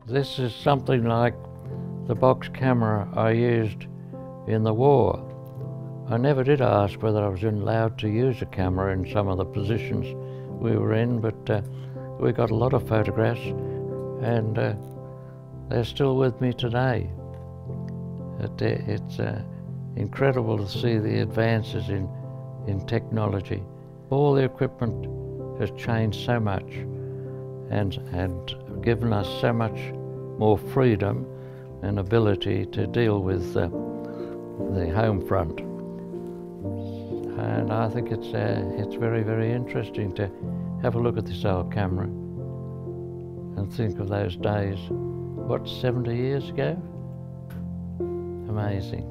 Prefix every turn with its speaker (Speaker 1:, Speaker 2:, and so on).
Speaker 1: This is something like the box camera I used in the war. I never did ask whether I was allowed to use a camera in some of the positions we were in, but we got a lot of photographs, and they're still with me today. It's incredible to see the advances in technology. All the equipment has changed so much and given us so much more freedom and ability to deal with the home front. And I think it's very, very interesting to have a look at this old camera and think of those days, what, 70 years ago? Amazing.